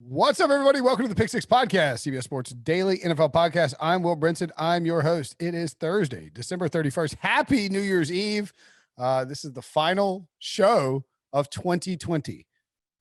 What's up, everybody? Welcome to the PickSix podcast, CBS Sports Daily NFL podcast. I'm Will Brinson. I'm your host. It is Thursday, December 31st. Happy New Year's Eve. This is the final show of 2020.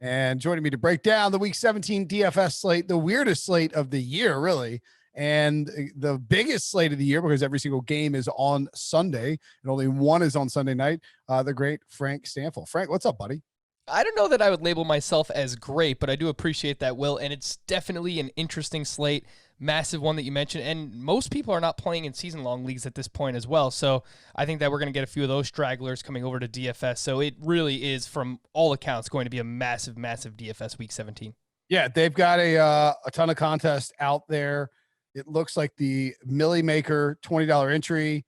And joining me to break down the Week 17 DFS slate, the weirdest slate of the year, really, and the biggest slate of the year because every single game is on Sunday and only one is on Sunday night, the great Frank Stampfl. Frank, what's up, buddy? I don't know that I would label myself as great, but I do appreciate that, Will, and it's definitely an interesting slate, massive one that you mentioned, and most people are not playing in season-long leagues at this point as well, so I think that we're going to get a few of those stragglers coming over to DFS, so it really is, from all accounts, going to be a massive, massive DFS Week 17. Yeah, they've got a ton of contests out there. It looks like the Millie Maker $20 entry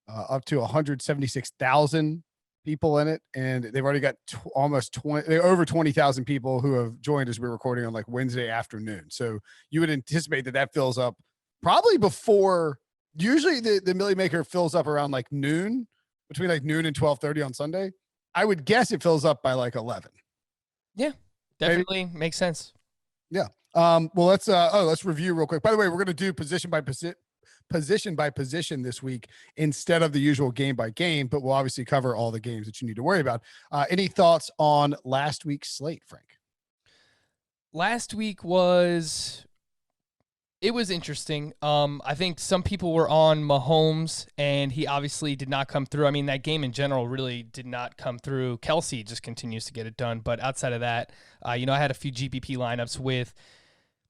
up to 176,000 people in it, and they've already got over 20,000 people who have joined as we're recording on like Wednesday afternoon. So you would anticipate that fills up probably before. Usually the Millie Maker fills up around like noon, between like noon and 12:30 on Sunday. I would guess it fills up by like 11. Yeah, definitely makes sense. Yeah. Well, let's review real quick. By the way, we're going to do position by position this week instead of the usual game by game, but we'll obviously cover all the games that you need to worry about. Any thoughts on last week's slate, Frank? Last week was interesting. I think some people were on Mahomes, and he obviously did not come through. I mean, that game in general really did not come through. Kelsey just continues to get it done, but outside of that, I had a few GPP lineups with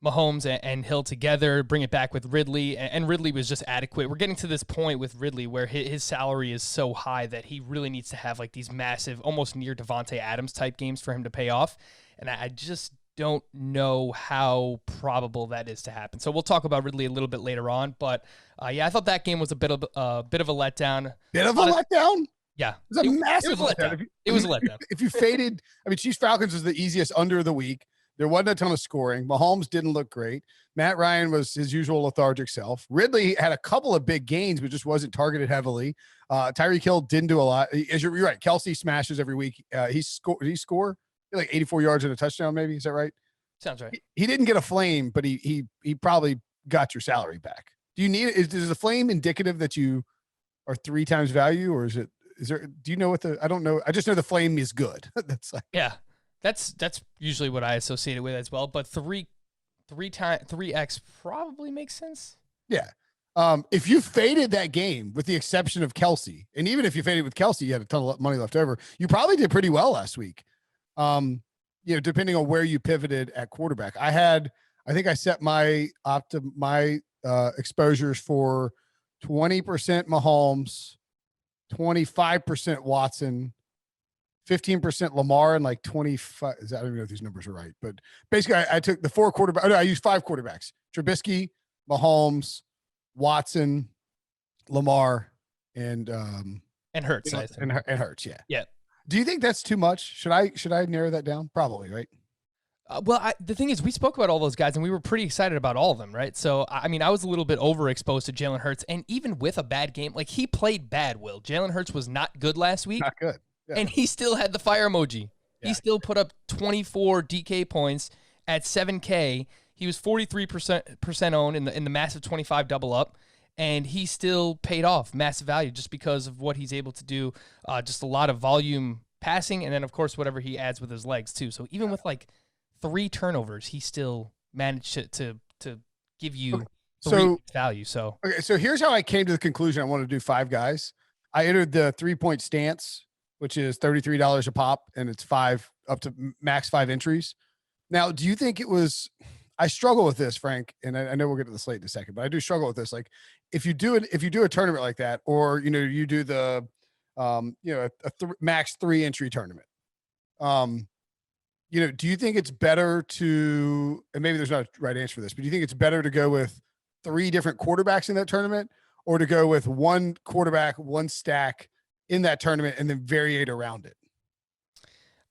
Mahomes and Hill together, bring it back with Ridley, and Ridley was just adequate. We're getting to this point with Ridley where his salary is so high that he really needs to have like these massive, almost near Devontae Adams type games for him to pay off, and I just don't know how probable that is to happen. So we'll talk about Ridley a little bit later on, but I thought that game was a bit of a letdown. Bit of a letdown? Yeah. It was a massive letdown. It was a letdown. If you faded, I mean, Chiefs Falcons was the easiest under of the week. There wasn't a ton of scoring. Mahomes didn't look great. Matt Ryan was his usual lethargic self. Ridley had a couple of big gains, but just wasn't targeted heavily. Tyreek Hill didn't do a lot. You're right. Kelsey smashes every week. Did he score like 84 yards and a touchdown? Maybe, is that right? Sounds right. He didn't get a flame, but he probably got your salary back. Do you need it? Is the flame indicative that you are 3 times value, or is there? Do you know what I don't know. I just know the flame is good. That's like, yeah. That's usually what I associate it with as well, but 3x probably makes sense. Yeah. If you faded that game, with the exception of Kelsey, and even if you faded with Kelsey, you had a ton of money left over. You probably did pretty well last week. Depending on where you pivoted at quarterback. I think I set my exposures for 20% Mahomes, 25% Watson, 15% Lamar, and like 25. I don't even know if these numbers are right, but basically I took the 4 quarterbacks. I used 5 quarterbacks: Trubisky, Mahomes, Watson, Lamar, and Hurts. And Hurts. Yeah. Yeah. Do you think that's too much? Should I narrow that down? Probably, right? The thing is, we spoke about all those guys, and we were pretty excited about all of them, right? So, I mean, I was a little bit overexposed to Jalen Hurts, and even with a bad game, like he played bad, Will. Jalen Hurts was not good last week. Not good. Yeah. And he still had the fire emoji. Yeah. He still put up 24 DK points at 7K. He was 43% owned in the massive 25 double up, and he still paid off massive value just because of what he's able to do. Just a lot of volume passing, and then of course whatever he adds with his legs too. So even with like 3 turnovers, he still managed to give you value. So here's how I came to the conclusion I wanted to do 5 guys. I entered the 3-point stance, which is $33 a pop, and it's 5 up to max 5 entries. Now, do you think it was? I struggle with this, Frank, and I know we'll get to the slate in a second, but I do struggle with this. Like, if you do a tournament like that, or you do the max 3 entry tournament, do you think it's better to? And maybe there's not a right answer for this, but do you think it's better to go with 3 different quarterbacks in that tournament, or to go with 1 quarterback, 1 stack in that tournament and then variate around it?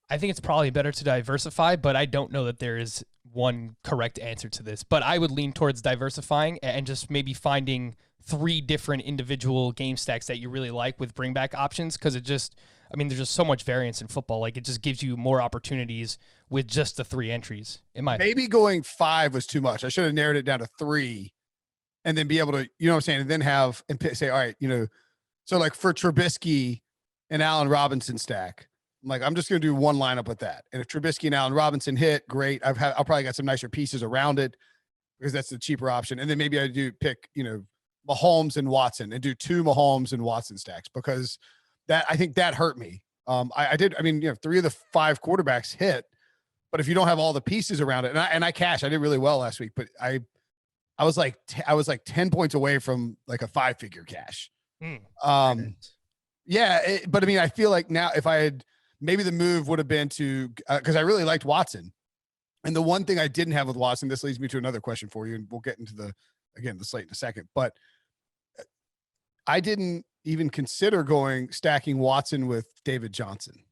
I think it's probably better to diversify, but I don't know that there is one correct answer to this. But I would lean towards diversifying and just maybe finding 3 different individual game stacks that you really like with bring back options, because there's just so much variance in football. Like, it just gives you more opportunities with just the 3 entries. Maybe going 5 was too much. I should have narrowed it down to 3 and then be able to, you know what I'm saying, and then say, all right, so like for Trubisky and Allen Robinson stack, I'm like, I'm just going to do one lineup with that. And if Trubisky and Allen Robinson hit, great. I'll probably got some nicer pieces around it because that's the cheaper option. And then maybe I do pick, Mahomes and Watson and do 2 Mahomes and Watson stacks, because I think that hurt me. I did. 3 of the 5 quarterbacks hit, but if you don't have all the pieces around it, and I cashed, I did really well last week, but I was like 10 points away from like a 5-figure cash. Yeah. But I feel like now if I had, maybe the move would have been to, because I really liked Watson. And the one thing I didn't have with Watson, this leads me to another question for you, and we'll get into the slate in a second, but I didn't even consider stacking Watson with David Johnson.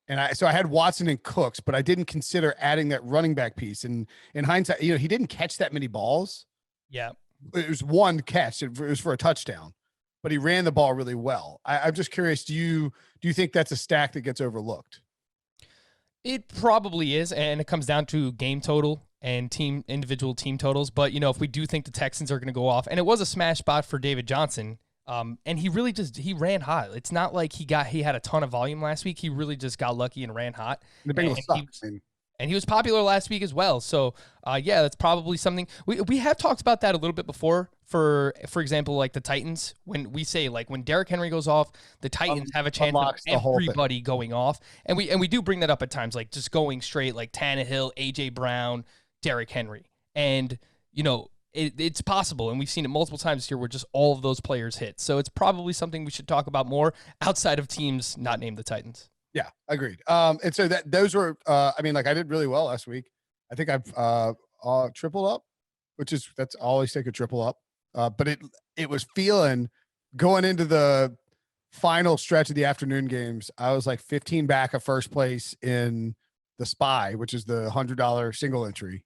And so I had Watson and Cooks, but I didn't consider adding that running back piece. And in hindsight, he didn't catch that many balls. Yeah. It was 1 catch. It was for a touchdown, but he ran the ball really well. I'm just curious. Do you think that's a stack that gets overlooked? It probably is, and it comes down to game total and individual team totals. But, if we do think the Texans are going to go off, and it was a smash spot for David Johnson, and he really he ran hot. It's not like he had a ton of volume last week. He really just got lucky and ran hot. The Bengals sucks. And he was popular last week as well. So, yeah, that's probably something. We have talked about that a little bit before. For example, like the Titans, when we say, like, when Derrick Henry goes off, the Titans have a chance of everybody going off. And we do bring that up at times, like just going straight, like Tannehill, A.J. Brown, Derrick Henry. And, it's possible. And we've seen it multiple times here where just all of those players hit. So it's probably something we should talk about more outside of teams not named the Titans. Yeah, agreed. And so those were, I did really well last week. I think I've tripled up, that's always take a triple up. But it was feeling going into the final stretch of the afternoon games. I was like 15 back of first place in the SPY, which is the $100 single entry.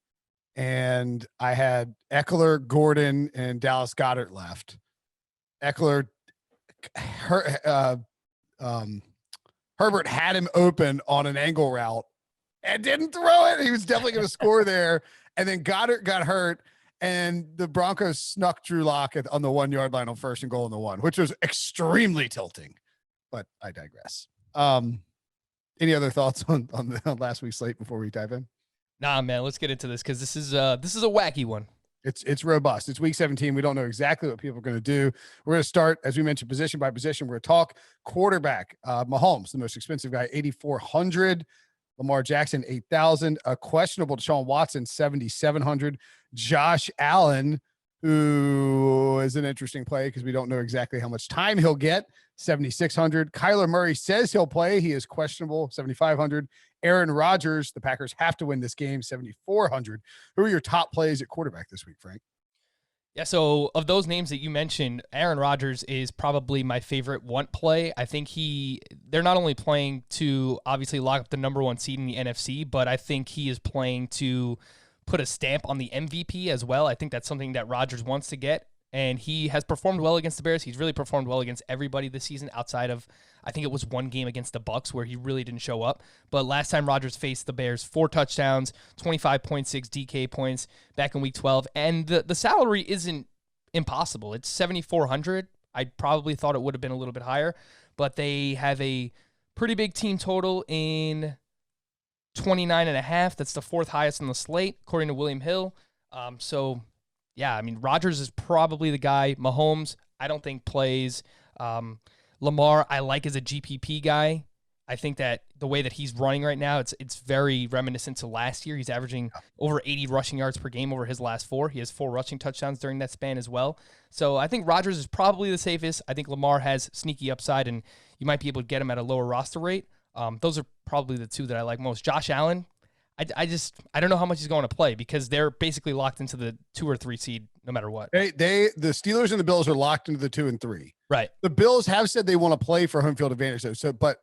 And I had Eckler, Gordon, and Dallas Goedert left. Eckler, Herbert had him open on an angle route and didn't throw it. He was definitely going to score there. And then Goddard got hurt, and the Broncos snuck Drew Lock on the 1 yard line on 1st and goal in the 1, which was extremely tilting. But I digress. Any other thoughts on last week's slate before we dive in? Nah, man, let's get into this, because this is a wacky one. It's robust. It's week 17. We don't know exactly what people are going to do. We're going to start, as we mentioned, position by position. We're going to talk quarterback. Mahomes, the most expensive guy, 8,400. Lamar Jackson, 8,000. A questionable Deshaun Watson, 7,700. Josh Allen, who is an interesting play because we don't know exactly how much time he'll get, 7,600. Kyler Murray says he'll play. He is questionable, 7,500. Aaron Rodgers, the Packers have to win this game, 7,400. Who are your top plays at quarterback this week, Frank? Yeah, so of those names that you mentioned, Aaron Rodgers is probably my favorite want play. I think they're not only playing to obviously lock up the number 1 seed in the NFC, but I think he is playing to put a stamp on the MVP as well. I think that's something that Rodgers wants to get, and he has performed well against the Bears. He's really performed well against everybody this season outside of, I think it was 1 game against the Bucs where he really didn't show up. But last time Rodgers faced the Bears, 4 touchdowns, 25.6 DK points back in week 12. And the salary isn't impossible. It's 7,400. I probably thought it would have been a little bit higher, but they have a pretty big team total in 29.5. That's the 4th highest on the slate, according to William Hill. So yeah, Rodgers is probably the guy. Mahomes, I don't think plays. Lamar, I like as a GPP guy. I think that the way that he's running right now, it's very reminiscent to last year. He's averaging over 80 rushing yards per game over his last 4. He has 4 rushing touchdowns during that span as well. So I think Rodgers is probably the safest. I think Lamar has sneaky upside, and you might be able to get him at a lower roster rate. Those are probably the 2 that I like most. Josh Allen, I don't know how much he's going to play because they're basically locked into the 2 or 3 seed no matter what. The Steelers and the Bills are locked into the 2 and 3. Right. The Bills have said they want to play for home field advantage though. So, but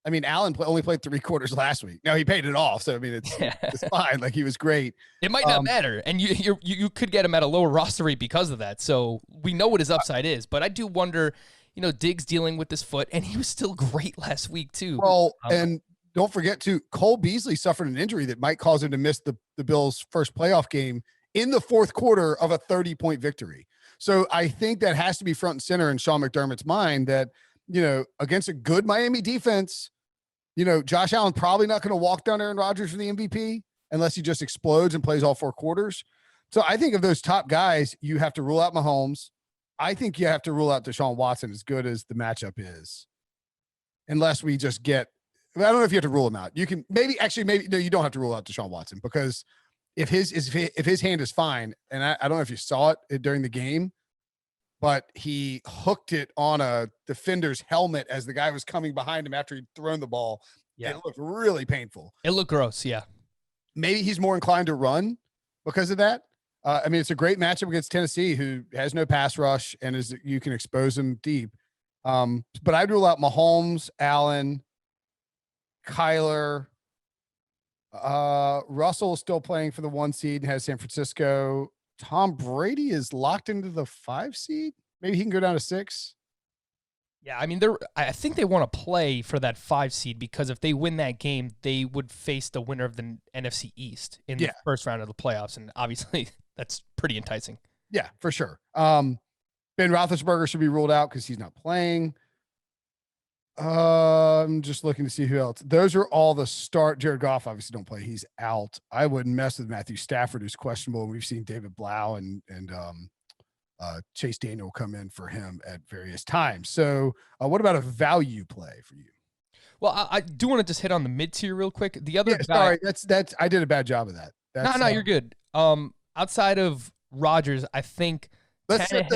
I mean, Allen only played 3 quarters last week. Now he paid it off, so I mean, it's fine. Like he was great. It might not matter, and you could get him at a lower roster rate because of that. So we know what his upside is, but I do wonder, Diggs dealing with this foot, and he was still great last week too. Well, and don't forget too, Cole Beasley suffered an injury that might cause him to miss the Bills' first playoff game in the fourth quarter of a 30-point victory. So I think that has to be front and center in Sean McDermott's mind that, against a good Miami defense, Josh Allen probably not going to walk down Aaron Rodgers for the MVP unless he just explodes and plays all 4 quarters. So I think of those top guys, you have to rule out Mahomes. I think you have to rule out Deshaun Watson as good as the matchup is. Unless we just I don't know if you have to rule him out. You can maybe no, you don't have to rule out Deshaun Watson because if his hand is fine, and I don't know if you saw it during the game, but he hooked it on a defender's helmet as the guy was coming behind him after he'd thrown the ball. Yeah. It looked really painful. It looked gross, yeah. Maybe he's more inclined to run because of that. I mean, it's a great matchup against Tennessee, who has no pass rush and you can expose him deep. But I'd rule out Mahomes, Allen, Kyler. Russell is still playing for the 1 seed and has San Francisco. Tom Brady is locked into the 5 seed. Maybe he can go down to 6. Yeah, I mean, I think they want to play for that 5 seed because if they win that game, they would face the winner of the NFC East in the first round of the playoffs, and obviously that's pretty enticing. Yeah, for sure. Ben Roethlisberger should be ruled out because he's not playing. I'm just looking to see who else. Those are all the start. Jared Goff obviously don't play. He's out. I wouldn't mess with Matthew Stafford, who's questionable. We've seen David Blau and Chase Daniel come in for him at various times. So what about a value play for you? Well, I do want to just hit on the mid tier real quick. The other sorry, that's I did a bad job of that. No, you're good. Outside of Rodgers, I think let's set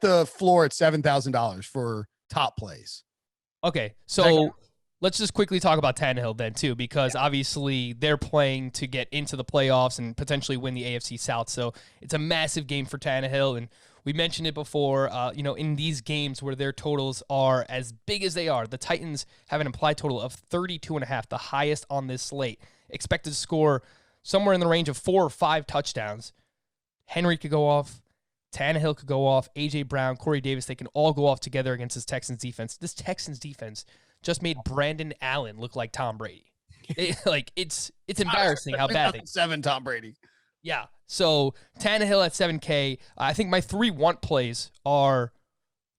the floor at $7,000 for top plays. Okay, so let's just quickly talk about Tannehill then too, because obviously they're playing to get into the playoffs and potentially win the AFC South. So it's a massive game for Tannehill, and we mentioned it before. In these games where their totals are as big as they are, the Titans have an implied total of 32.5, the highest on this slate. Expected to score somewhere in the range of 4 or 5 touchdowns. Henry could go off. Tannehill could go off. A.J. Brown, Corey Davis, they can all go off together against this Texans defense. This Texans defense just made Brandon Allen look like Tom Brady. It's embarrassing how bad they 7 Tom Brady. Yeah. So Tannehill at 7K. I think my 3 want plays are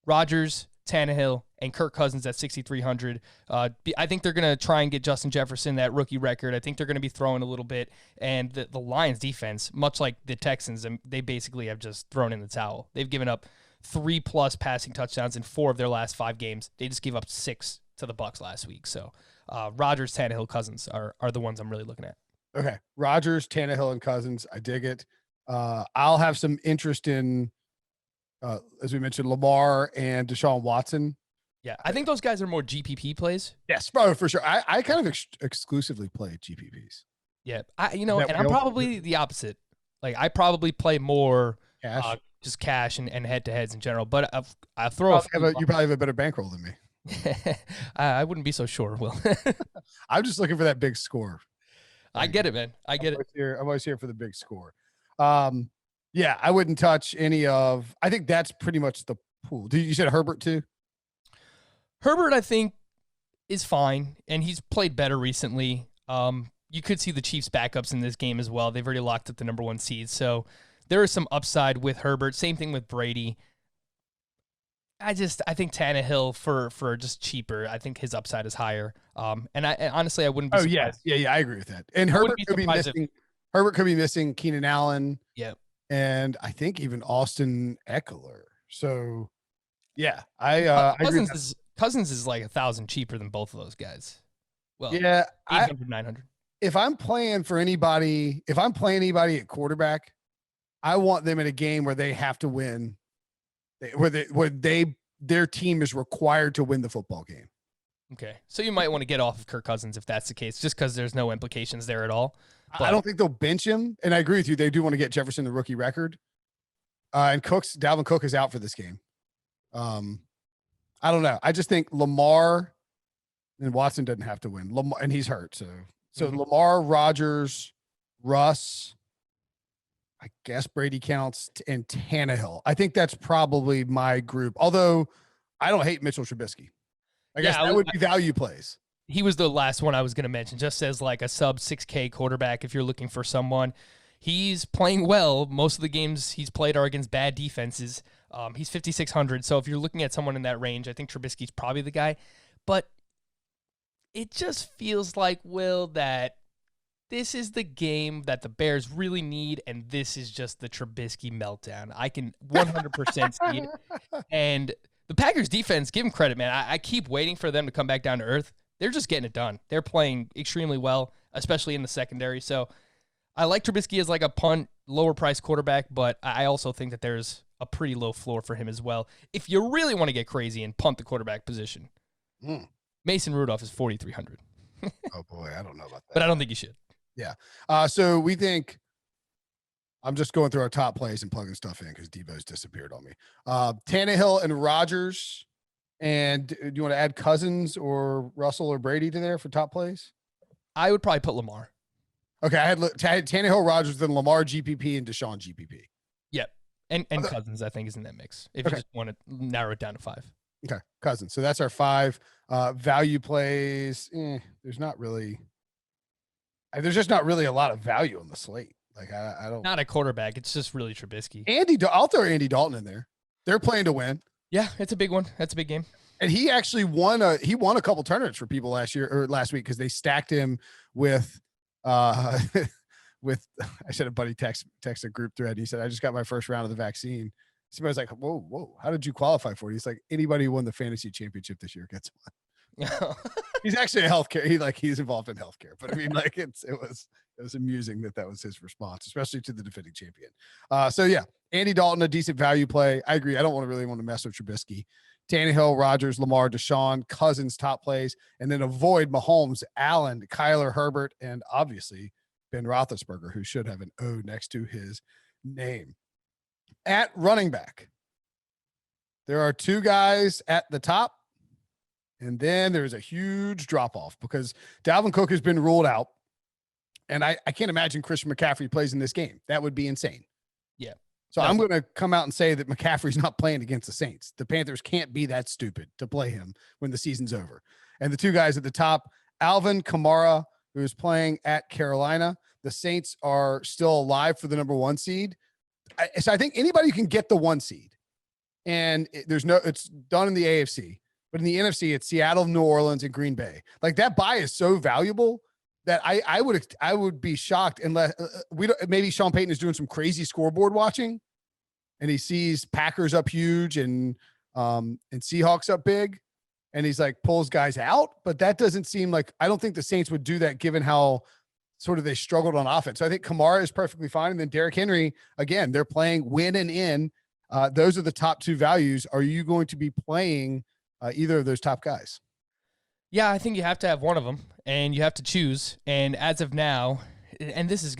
Rodgers, Tannehill, and Kirk Cousins at 6,300. I think they're going to try and get Justin Jefferson that rookie record. I think they're going to be throwing a little bit. And the Lions defense, much like the Texans, they basically have just thrown in the towel. They've given up 3+ passing touchdowns in 4 of their last 5 games. They just gave up 6 to the Bucs last week. So Rodgers, Tannehill, Cousins are the ones I'm really looking at. Okay. Rodgers, Tannehill, and Cousins. I dig it. I'll have some interest in, as we mentioned, Lamar and Deshaun Watson. Yeah, I think those guys are more GPP plays. Yes, bro, for sure. I kind of exclusively play GPPs. Yeah, and I'm probably the opposite. Like, I probably play more cash, just cash and head-to-heads in general. But I you probably have a better bankroll than me. I wouldn't be so sure, Will. I'm just looking for that big score. I get it, man. I get it. I'm always here for the big score. Yeah, I wouldn't touch any of. I think that's pretty much the pool. You said Herbert too? Herbert, I think, is fine, and he's played better recently. You could see the Chiefs' backups in this game as well. They've already locked up the number 1 seed, so there is some upside with Herbert. Same thing with Brady. I think Tannehill for just cheaper. I think his upside is higher. And honestly, I wouldn't be surprised. Yeah, I agree with that. And Herbert could be missing. Herbert could be missing Keenan Allen. Yep. And I think even Austin Eckler. So, yeah, Cousins is like 1,000 cheaper than both of those guys. Well, yeah, 800, 900. If I'm playing anybody at quarterback, I want them in a game where they have to win, where their team is required to win the football game. Okay, so you might want to get off of Kirk Cousins if that's the case, just because there's no implications there at all. But I don't think they'll bench him, and I agree with you. They do want to get Jefferson the rookie record, and Dalvin Cook is out for this game. I don't know. I just think Lamar And Watson doesn't have to win. Lamar, and he's hurt. So Lamar, Rodgers, Russ, I guess Brady counts, and Tannehill. I think that's probably my group. Although I don't hate Mitchell Trubisky. I guess that would be value plays. He was the last one I was going to mention, just as like a sub 6K quarterback if you're looking for someone. He's playing well. Most of the games he's played are against bad defenses. He's 5,600, so if you're looking at someone in that range, I think Trubisky's probably the guy. But it just feels like, Will, that this is the game that the Bears really need, and this is just the Trubisky meltdown. I can 100% see it. And the Packers defense, give them credit, man. I keep waiting for them to come back down to earth. They're just getting it done. They're playing extremely well, especially in the secondary. So I like Trubisky as like a punt, lower price quarterback, but I also think that there's a pretty low floor for him as well. If you really want to get crazy and punt the quarterback position, Mason Rudolph is 4,300. Oh boy, I don't know about that. But I don't think you should. Yeah. So we think, I'm just going through our top plays and plugging stuff in because Debo's disappeared on me. Tannehill and Rodgers. And do you want to add Cousins or Russell or Brady to there for top plays? I would probably put Lamar. Okay, I had Tannehill, Rodgers, then Lamar GPP and Deshaun GPP. Yep. And Cousins, I think, is in that mix. If you just want to narrow it down to 5. Okay, Cousins. So that's our 5 value plays. There's just not really a lot of value on the slate. Like I don't. Not a quarterback. It's just really Trubisky. I'll throw Andy Dalton in there. They're playing to win. Yeah, it's a big one. That's a big game. And he actually won a couple tournaments for people last week because they stacked him with with I said a buddy text a group thread. He said, I just got my first round of the vaccine. Somebody's like, whoa, how did you qualify for it? He's like, anybody who won the fantasy championship this year gets one. He's actually a healthcare. He's involved in healthcare, but I mean, like it was amusing that was his response, especially to the defending champion. So yeah, Andy Dalton, a decent value play. I agree. I don't really want to mess with Trubisky. Tannehill, Rodgers, Lamar, Deshaun, Cousins, top plays, and then avoid Mahomes, Allen, Kyler, Herbert, and obviously Ben Roethlisberger, who should have an O next to his name. At running back, there are 2 guys at the top, and then there's a huge drop-off because Dalvin Cook has been ruled out, and I can't imagine Christian McCaffrey plays in this game. That would be insane. Yeah. So I'm going to come out and say that McCaffrey's not playing against the Saints. The Panthers can't be that stupid to play him when the season's over. And the 2 guys at the top, Alvin Kamara, who is playing at Carolina. The Saints are still alive for the number 1 seed. So I think anybody can get the 1 seed. And it's done in the AFC. But in the NFC, it's Seattle, New Orleans, and Green Bay. Like that buy is so valuable that I would be shocked unless maybe Sean Payton is doing some crazy scoreboard watching, and he sees Packers up huge and Seahawks up big, and he's like pulls guys out. But that doesn't seem like, I don't think the Saints would do that given how sort of they struggled on offense. So I think Kamara is perfectly fine, and then Derrick Henry again. They're playing win and in. Those are the top 2 values. Are you going to be playing either of those top guys? Yeah, I think you have to have one of them, and you have to choose. And as of now, and this is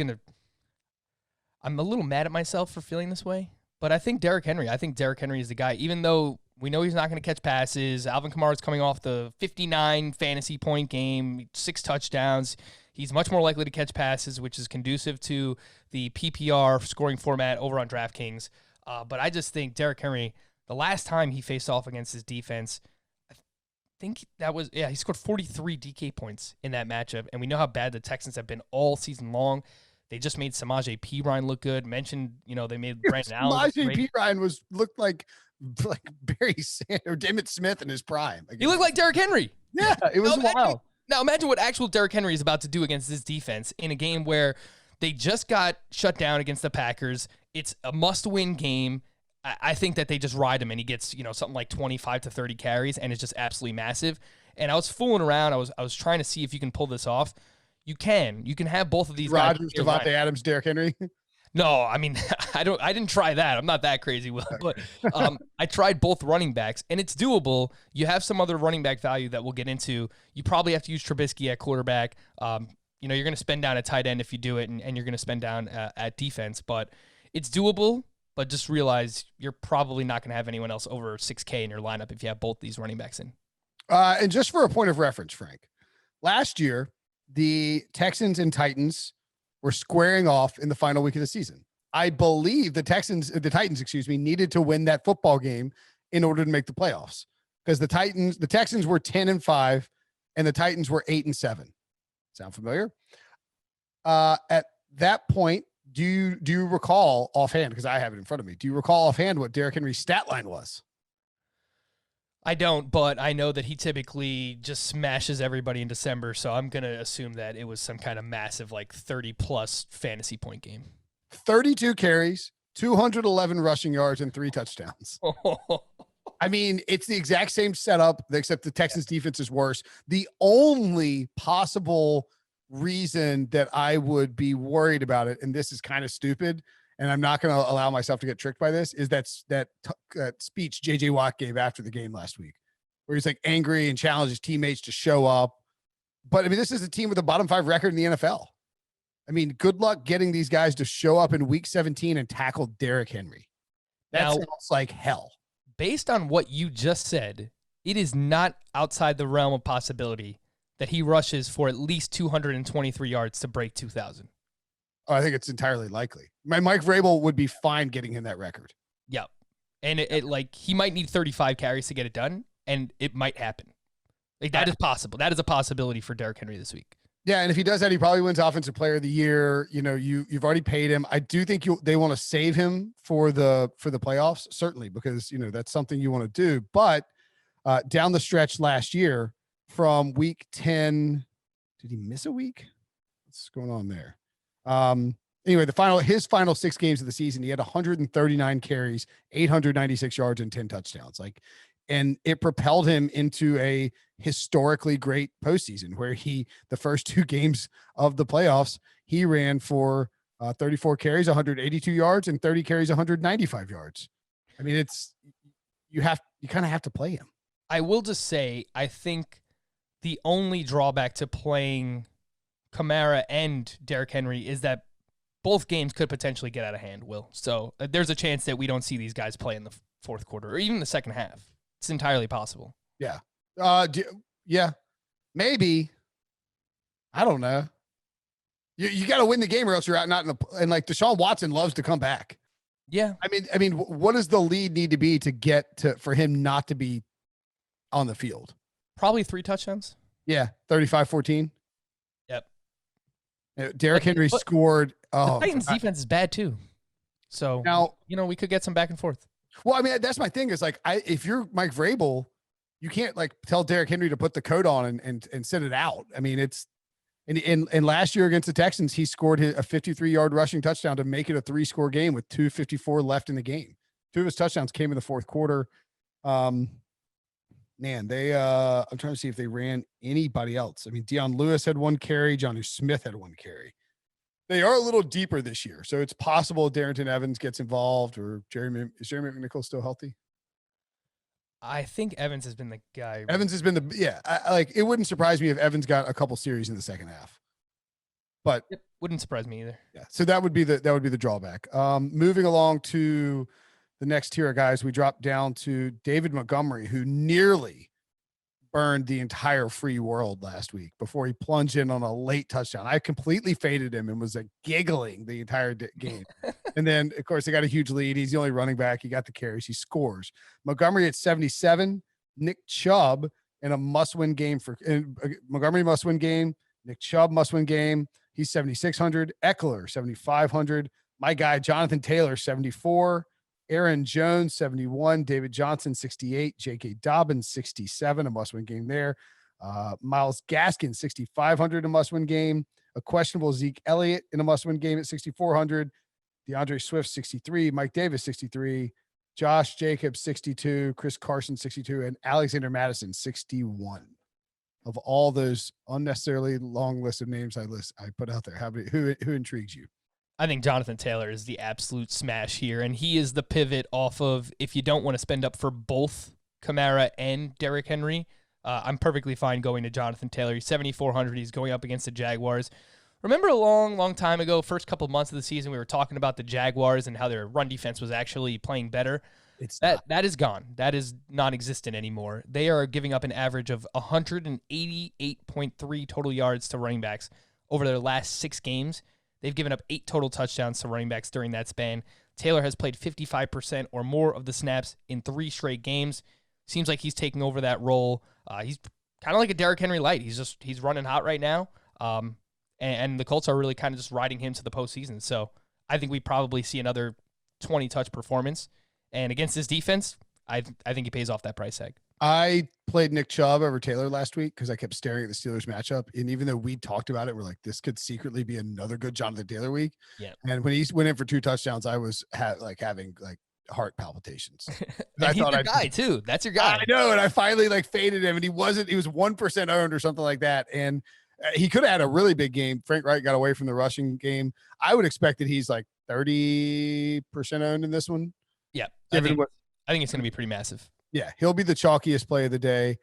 I'm a little mad at myself for feeling this way, but I think Derrick Henry is the guy, even though we know he's not going to catch passes. Alvin Kamara's coming off the 59 fantasy point game, 6 touchdowns. He's much more likely to catch passes, which is conducive to the PPR scoring format over on DraftKings. But I just think Derrick Henry, the last time he faced off against his defense, he scored 43 DK points in that matchup, and we know how bad the Texans have been all season long. They just made Samaje Perine look good. Mentioned, they made Brandon Allen. Samaje Perine looked like Barry Sanders or Damon Smith in his prime. He looked like Derrick Henry. Yeah, it was wild. Now imagine what actual Derrick Henry is about to do against this defense in a game where they just got shut down against the Packers. It's a must-win game. I think that they just ride him, and he gets, something like 25 to 30 carries, and it's just absolutely massive. And I was fooling around. I was trying to see if you can pull this off. You can have both of these Rodgers, Devontae Adams, Derrick Henry. No, I mean, I didn't try that. I'm not that crazy, Will. But I tried both running backs, and it's doable. You have some other running back value that we'll get into. You probably have to use Trubisky at quarterback. You're going to spend down at tight end if you do it, and you're going to spend down at defense. But it's doable. But just realize you're probably not going to have anyone else over 6K in your lineup if you have both these running backs in. And just for a point of reference, Frank, last year, the Texans and Titans were squaring off in the final week of the season. I believe the Titans, needed to win that football game in order to make the playoffs because the Texans were 10-5 and the Titans were 8-7. Sound familiar? At that point, do you recall offhand, because I have it in front of me, do you recall offhand what Derrick Henry's stat line was? I don't, but I know that he typically just smashes everybody in December, so I'm going to assume that it was some kind of massive, like 30-plus fantasy point game. 32 carries, 211 rushing yards, and 3 touchdowns. I mean, it's the exact same setup, except the Texans defense is worse. The only possible reason that I would be worried about it, and this is kind of stupid, and I'm not going to allow myself to get tricked by this, is that speech JJ Watt gave after the game last week, where he's like angry and challenged his teammates to show up. But I mean, this is a team with a bottom 5 record in the NFL. I mean, good luck getting these guys to show up in week 17 and tackle Derrick Henry. That sounds like hell. Based on what you just said, it is not outside the realm of possibility that he rushes for at least 223 yards to break 2,000. Oh, I think it's entirely likely. Mike Vrabel would be fine getting him that record. Yep. And it like he might need 35 carries to get it done, and it might happen. Like that is possible. That is a possibility for Derrick Henry this week. Yeah, and if he does that, he probably wins Offensive Player of the Year. You know, you've already paid him. I do think they want to save him for the playoffs, certainly, because that's something you want to do. But down the stretch last year, from week 10, did he miss a week? What's going on there? Anyway, his final 6 games of the season, he had 139 carries, 896 yards, and 10 touchdowns. And it propelled him into a historically great postseason where the first 2 games of the playoffs, he ran for 34 carries, 182 yards, and 30 carries, 195 yards. I mean, you kind of have to play him. I will just say, I think the only drawback to playing Kamara and Derrick Henry is that both games could potentially get out of hand, Will. So there's a chance that we don't see these guys play in the fourth quarter or even the second half. It's entirely possible. Yeah. Yeah, maybe. I don't know. You got to win the game or else you're out. And like Deshaun Watson loves to come back. Yeah. I mean, what does the lead need to be for him not to be on the field? Probably 3 touchdowns. Yeah. 35-14. Yep. Derrick Henry scored. The Titans defense is bad too. So now, we could get some back and forth. Well, I mean, that's my thing is if you're Mike Vrabel, you can't tell Derrick Henry to put the coat on and sit it out. I mean, and last year against the Texans, he scored a 53-yard rushing touchdown to make it a 3-score game with 2:54 left in the game. 2 of his touchdowns came in the fourth quarter. Man, I'm trying to see if they ran anybody else. I mean, Deion Lewis had 1 carry. Jonnu Smith had 1 carry. They are a little deeper this year, so it's possible Darrington Evans gets involved, or is Jeremy McNichols still healthy? I think Evans has been the guy. Evans has been it wouldn't surprise me if Evans got a couple series in the second half. But it wouldn't surprise me either. Yeah, so that would be the drawback. Moving along to the next tier of guys, we dropped down to David Montgomery, who nearly burned the entire free world last week before he plunged in on a late touchdown. I completely faded him and was giggling the entire game. And then, of course, they got a huge lead. He's the only running back. He got the carries. He scores. Montgomery at 77. Nick Chubb in a must-win game Montgomery must-win game. Nick Chubb must-win game. He's 7,600. Eckler 7,500. My guy Jonathan Taylor 74. Aaron Jones, 71. David Johnson, 68. J.K. Dobbins, 67. A must-win game there. Myles Gaskin, 6,500. A must-win game. A questionable Zeke Elliott in a must-win game at 6,400. DeAndre Swift, 63. Mike Davis, 63. Josh Jacobs, 62. Chris Carson, 62. And Alexander Madison, 61. Of all those unnecessarily long list of names I put out there, who intrigues you? I think Jonathan Taylor is the absolute smash here, and he is the pivot off of if you don't want to spend up for both Kamara and Derrick Henry. I'm perfectly fine going to Jonathan Taylor. He's 7,400. He's going up against the Jaguars. Remember a long, long time ago, first couple of months of the season, we were talking about the Jaguars and how their run defense was actually playing better. It's That is gone. That is non-existent anymore. They are giving up an average of 188.3 total yards to running backs over their last 6 games. They've given up 8 total touchdowns to running backs during that span. Taylor has played 55% or more of the snaps in 3 straight games. Seems like he's taking over that role. He's kind of like a Derrick Henry light. He's running hot right now. And the Colts are really kind of just riding him to the postseason. So I think we probably see another 20-touch performance. And against this defense, I think he pays off that price tag. I played Nick Chubb over Taylor last week because I kept staring at the Steelers matchup. And even though we talked about it, we're like, this could secretly be another good Jonathan Taylor week. Yeah. And when he went in for 2 touchdowns, I was having heart palpitations. And he's your guy too. That's your guy. I know. And I finally faded him, and he was 1% owned or something like that. And he could have had a really big game. Frank Wright got away from the rushing game. I would expect that he's 30% owned in this one. Yeah. I think it's going to be pretty massive. Yeah, he'll be the chalkiest play of the day.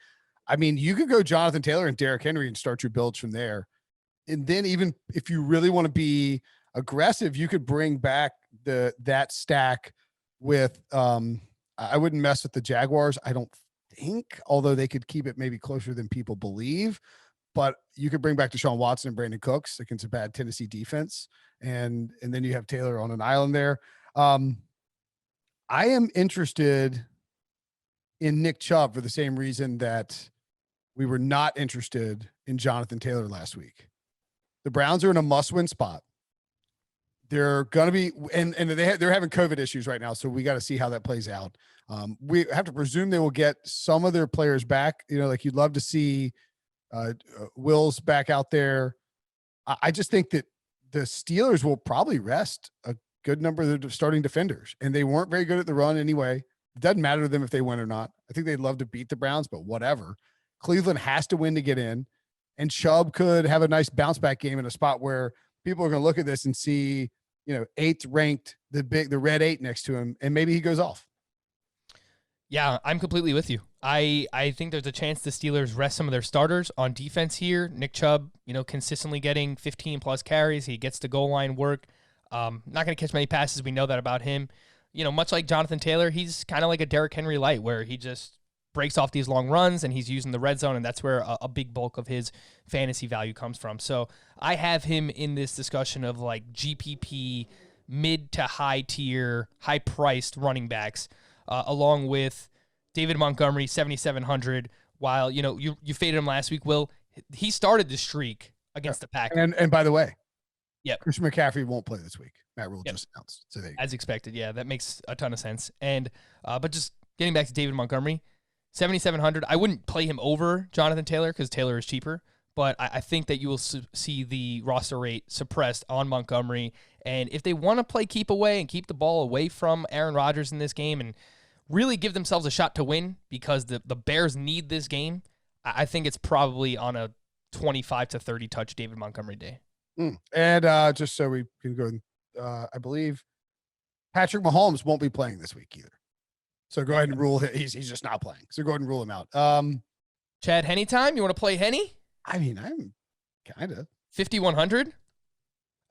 I mean, you could go Jonathan Taylor and Derrick Henry and start your builds from there. And then even if you really want to be aggressive, you could bring back that stack with I wouldn't mess with the Jaguars, I don't think, although they could keep it maybe closer than people believe. But you could bring back Deshaun Watson and Brandon Cooks against a bad Tennessee defense. And then you have Taylor on an island there. I am interested in Nick Chubb for the same reason that we were not interested in Jonathan Taylor last week. The Browns are in a must-win spot. They're going to be, and they're having COVID issues right now, so we got to see how that plays out. We have to presume they will get some of their players back. You'd love to see Wills back out there. I just think that the Steelers will probably rest a good number of the starting defenders, and they weren't very good at the run anyway. It doesn't matter to them if they win or not. I think they'd love to beat the Browns, but whatever. Cleveland has to win to get in, and Chubb could have a nice bounce back game in a spot where people are going to look at this and see, 8th ranked, the red 8 next to him, and maybe he goes off. Yeah, I'm completely with you. I think there's a chance the Steelers rest some of their starters on defense here. Nick Chubb, consistently getting 15 plus carries. He gets the goal line work. Not going to catch many passes. We know that about him. Much like Jonathan Taylor, he's kind of like a Derrick Henry light where he just breaks off these long runs and he's using the red zone, and that's where a big bulk of his fantasy value comes from. So I have him in this discussion of GPP mid to high tier, high priced running backs, along with David Montgomery, 7,700. While, you faded him last week, Will. He started the streak against the Packers. And by the way, Christian McCaffrey won't play this week. Matt Rule just announced. So as expected. Yeah, that makes a ton of sense. And but just getting back to David Montgomery, 7,700. I wouldn't play him over Jonathan Taylor because Taylor is cheaper. But I think that you will see the roster rate suppressed on Montgomery. And if they want to play keep away and keep the ball away from Aaron Rodgers in this game and really give themselves a shot to win because the Bears need this game, I think it's probably on a 25 to 30 touch David Montgomery day. And just so we can go, I believe Patrick Mahomes won't be playing this week either. So go ahead and rule him. He's just not playing. So go ahead and rule him out. Chad, Henne time? You want to play Henne? I mean, I'm kind of 5,100.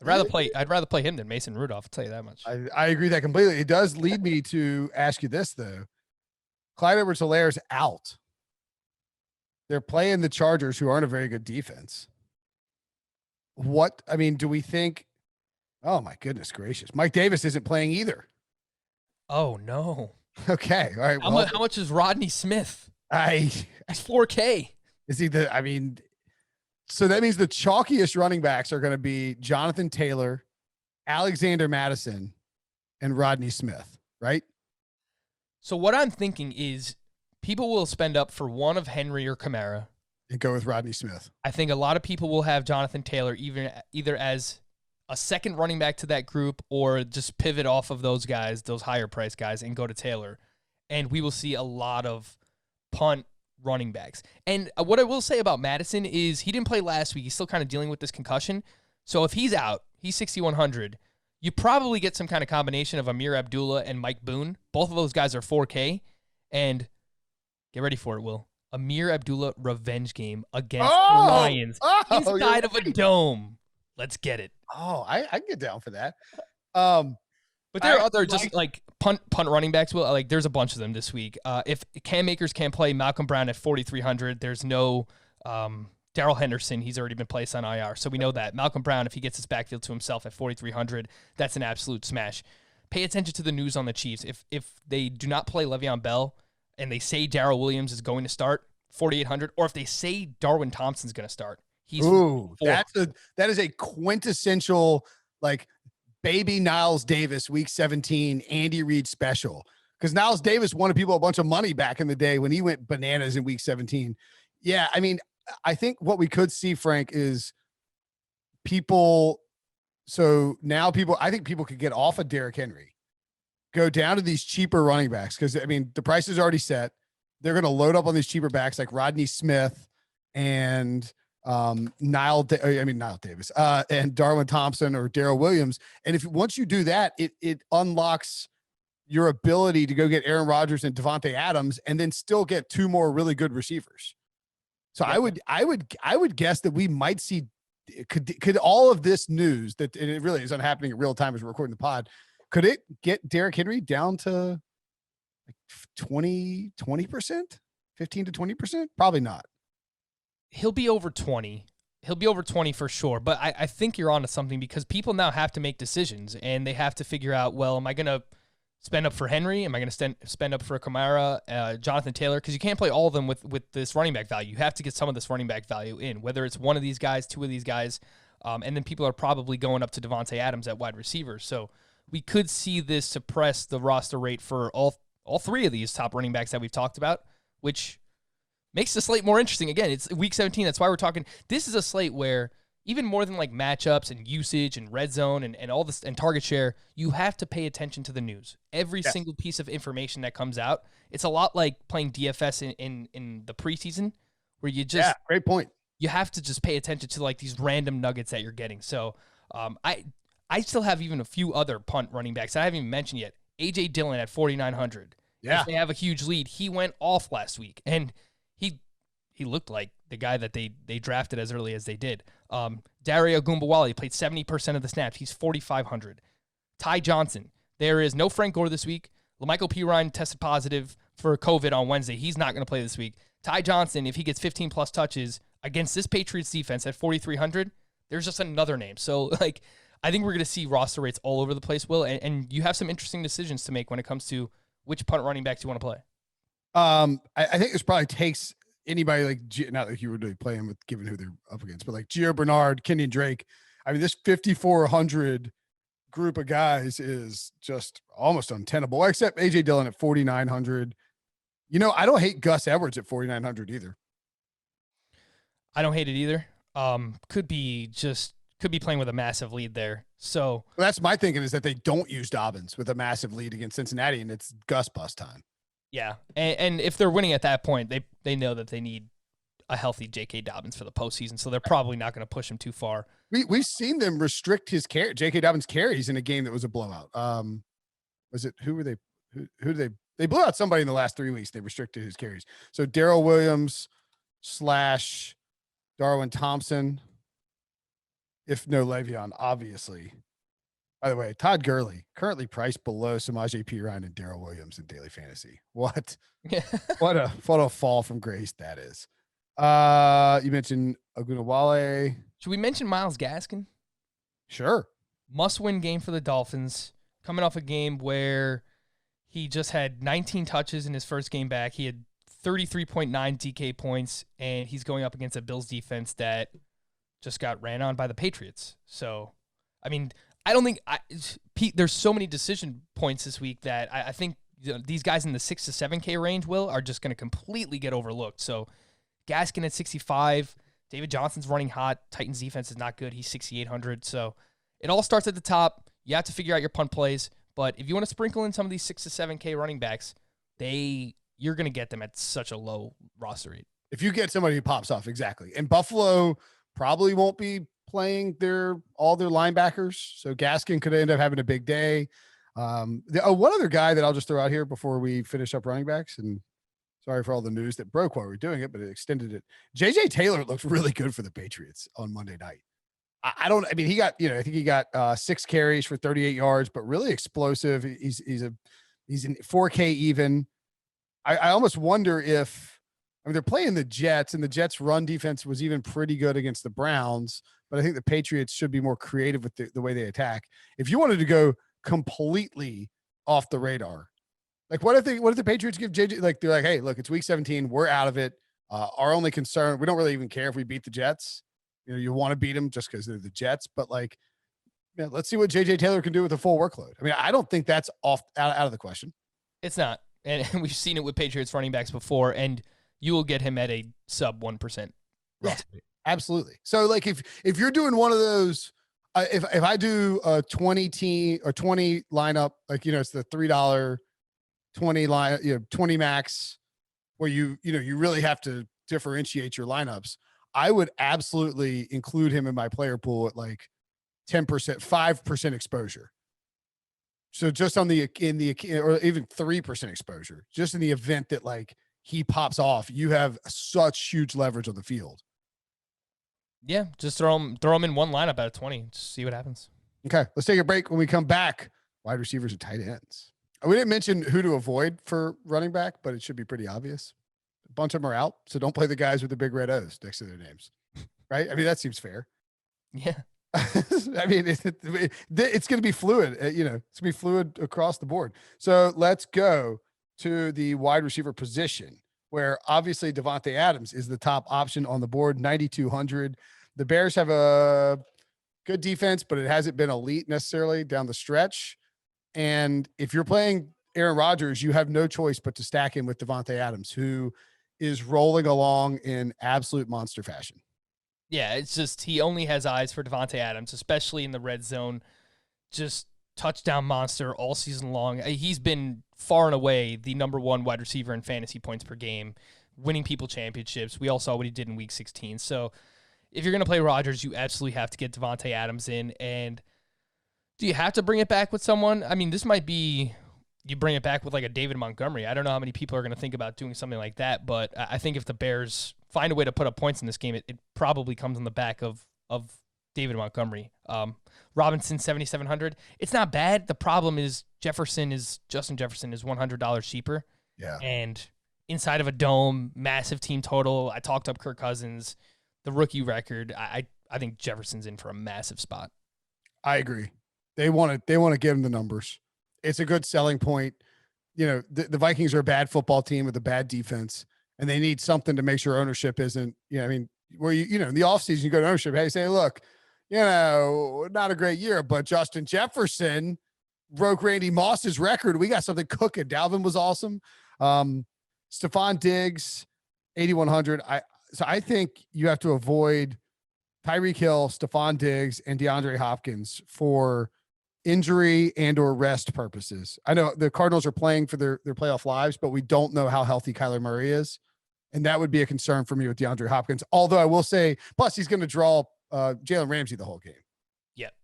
I'd rather play him than Mason Rudolph. I'll tell you that much. I agree that completely. It does lead me to ask you this though. Clyde Edwards-Hilaire's out. They're playing the Chargers, who aren't a very good defense. Do we think, oh my goodness gracious, Mike Davis isn't playing either. Oh no. Okay. All right. How much is Rodney Smith? He's 4K. Is he so that means the chalkiest running backs are going to be Jonathan Taylor, Alexander Madison, and Rodney Smith, right? So what I'm thinking is people will spend up for one of Henry or Kamara and go with Rodney Smith. I think a lot of people will have Jonathan Taylor either as a second running back to that group or just pivot off of those guys, those higher price guys, and go to Taylor. And we will see a lot of punt running backs. And what I will say about Madison is he didn't play last week. He's still kind of dealing with this concussion. So if he's out, he's 6,100. You probably get some kind of combination of Amir Abdullah and Mike Boone. Both of those guys are 4K. And get ready for it, Will. Amir Abdullah revenge game against the Lions inside of a dome. Let's get it. Oh, I can get down for that. But But there are other just like punt running backs. Well, like there's a bunch of them this week. If Cam Akers can't play, Malcolm Brown at 4,300. There's no Darrell Henderson. He's already been placed on IR, so we know that. Malcolm Brown, if he gets his backfield to himself at 4,300, that's an absolute smash. Pay attention to the news on the Chiefs. If they do not play Le'Veon Bell and they say Darrell Williams is going to start, 4,800, or if they say Darwin Thompson's going to start, he's that is a quintessential like baby Niles Davis week 17 Andy Reid special, because Niles Davis wanted people a bunch of money back in the day when he went bananas in week 17. Yeah, I mean, I think what we could see, Frank, is people. So now I think people could get off of Derrick Henry, go down to these cheaper running backs, because I mean the price is already set. They're going to load up on these cheaper backs like Rodney Smith and Niall Davis and Darwin Thompson or Darrell Williams. And once you do that, it unlocks your ability to go get Aaron Rodgers and Devontae Adams and then still get two more really good receivers. So yeah. I would guess that we might see could all of this news that, and it really isn't happening in real time as we're recording the pod, could it get Derrick Henry down to like 20%, 15 to 20%? Probably not. He'll be over 20. He'll be over 20 for sure. But I think you're onto something, because people now have to make decisions and they have to figure out, well, am I going to spend up for Henry? Am I going to spend up for Kamara, Jonathan Taylor? Because you can't play all of them with this running back value. You have to get some of this running back value in, whether it's one of these guys, two of these guys. And then people are probably going up to Devontae Adams at wide receiver. So we could see this suppress the roster rate for all three of these top running backs that we've talked about, which makes the slate more interesting. Again, it's week 17. That's why we're talking. This is a slate where even more than like matchups and usage and red zone and all this and target share, you have to pay attention to the news. Every single piece of information that comes out. It's a lot like playing DFS in the preseason, where you just great point. You have to just pay attention to like these random nuggets that you're getting. So I still have even a few other punt running backs I haven't even mentioned yet. AJ Dillon at 4,900. Yeah. If they have a huge lead, he went off last week, and he looked like the guy that they drafted as early as they did. Dario Gumbawale played 70% of the snaps. He's 4,500. Ty Johnson. There is no Frank Gore this week. LaMichael Pirine tested positive for COVID on Wednesday. He's not going to play this week. Ty Johnson, if he gets 15-plus touches against this Patriots defense at 4,300, there's just another name. So, like, I think we're going to see roster rates all over the place, Will, and you have some interesting decisions to make when it comes to which punt running backs you want to play. I think this probably takes anybody like, not like you were really playing with given who they're up against, but like Gio Bernard, Kenyon Drake. I mean, this 5,400 group of guys is just almost untenable, except AJ Dillon at 4,900. You know, I don't hate Gus Edwards at 4,900 either. I don't hate it either. Could be playing with a massive lead there. So well, that's my thinking, is that they don't use Dobbins with a massive lead against Cincinnati, and it's Gus bust time. Yeah, and if they're winning at that point, they know that they need a healthy J.K. Dobbins for the postseason, so they're probably not going to push him too far. We've seen them restrict his J.K. Dobbins carries in a game that was a blowout. Was it who were they? Who did they blew out somebody in the last 3 weeks? They restricted his carries. So Darrell Williams / Darwin Thompson, if no Le'Veon, obviously. By the way, Todd Gurley, currently priced below Samaje Perine and Darrell Williams in daily fantasy. What? what a fall from grace that is. You mentioned Ogunbowale. Should we mention Myles Gaskin? Sure. Must-win game for the Dolphins. Coming off a game where he just had 19 touches in his first game back. He had 33.9 DK points, and he's going up against a Bills defense that just got ran on by the Patriots. So, I mean, I don't think Pete, there's so many decision points this week that I think these guys in the 6 to 7K range are just going to completely get overlooked. So Gaskin at 65, David Johnson's running hot. Titans defense is not good. He's 6,800. So it all starts at the top. You have to figure out your punt plays, but if you want to sprinkle in some of these 6 to 7K running backs, you're going to get them at such a low roster rate. If you get somebody who pops off, exactly. And Buffalo probably won't be playing all their linebackers, so Gaskin could end up having a big day. One other guy that I'll just throw out here before we finish up running backs, and sorry for all the news that broke while we were doing it, but it extended it. JJ Taylor looked really good for the Patriots on Monday night. I don't. I mean, he got. I think he got 6 carries for 38 yards, but really explosive. He's in 4K even. I almost wonder if, I mean, they're playing the Jets, and the Jets' run defense was even pretty good against the Browns. But I think the Patriots should be more creative with the way they attack. If you wanted to go completely off the radar, like what if the Patriots give JJ, like they're like, hey, look, it's week 17, we're out of it. Our only concern, we don't really even care if we beat the Jets. You want to beat them just because they're the Jets, but like, let's see what JJ Taylor can do with a full workload. I mean, I don't think that's out of the question. It's not. And we've seen it with Patriots running backs before, and you will get him at a sub 1%. Yeah, absolutely. So like if you're doing one of those, if I do a 20 team or 20 lineup, like, it's the $3 20 line, 20 max, where you really have to differentiate your lineups. I would absolutely include him in my player pool at like 10%, 5% exposure. So just or even 3% exposure, just in the event that like he pops off, you have such huge leverage on the field. Yeah, just throw him in one lineup out of 20. Just see what happens. Okay, let's take a break. When we come back, wide receivers and tight ends. We didn't mention who to avoid for running back, but it should be pretty obvious. A bunch of them are out, so don't play the guys with the big red O's next to their names, right? I mean, that seems fair. Yeah. I mean, it's going to be fluid. It's going to be fluid across the board. So let's go to the wide receiver position, where obviously Davante Adams is the top option on the board, 9,200. The Bears have a good defense, but it hasn't been elite necessarily down the stretch. And if you're playing Aaron Rodgers, you have no choice but to stack him with Davante Adams, who is rolling along in absolute monster fashion. Yeah, it's just he only has eyes for Davante Adams, especially in the red zone. Just touchdown monster all season long. He's been far and away the number one wide receiver in fantasy points per game, winning people championships. We all saw what he did in week 16. So if you're going to play Rodgers, you absolutely have to get Davante Adams in. And do you have to bring it back with someone? I mean, this might be you bring it back with like a David Montgomery. I don't know how many people are going to think about doing something like that, but I think if the Bears find a way to put up points in this game, it probably comes on the back of David Montgomery. Robinson, 7,700. It's not bad. The problem is Justin Jefferson is $100 cheaper. Yeah. And inside of a dome, massive team total. I talked up Kirk Cousins, the rookie record. I think Jefferson's in for a massive spot. I agree. They want to give him the numbers. It's a good selling point. The Vikings are a bad football team with a bad defense, and they need something to make sure ownership isn't, I mean, where in the offseason, you go to ownership, hey, say, look, not a great year, but Justin Jefferson broke Randy Moss's record. We got something cooking. Dalvin was awesome. Stephon Diggs, 8,100. I think you have to avoid Tyreek Hill, Stephon Diggs, and DeAndre Hopkins for injury and or rest purposes. I know the Cardinals are playing for their playoff lives, but we don't know how healthy Kyler Murray is. And that would be a concern for me with DeAndre Hopkins. Although I will say, plus he's going to draw Jalen Ramsey the whole game. Yep.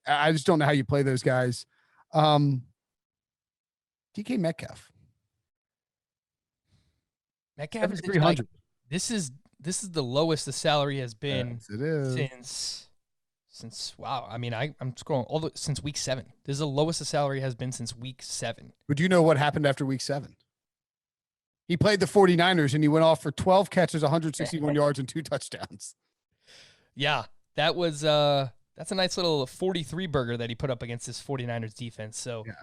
I just don't know how you play those guys. DK Metcalf. Metcalf is 300. This is the lowest the salary has been. Yes, it is. Since wow. I mean, I'm scrolling since week 7. This is the lowest the salary has been since week 7. But do you know what happened after week 7? He played the 49ers and he went off for 12 catches, 161 yards, and 2 touchdowns. Yeah, that was that's a nice little 43 burger that he put up against this 49ers defense. So, yeah.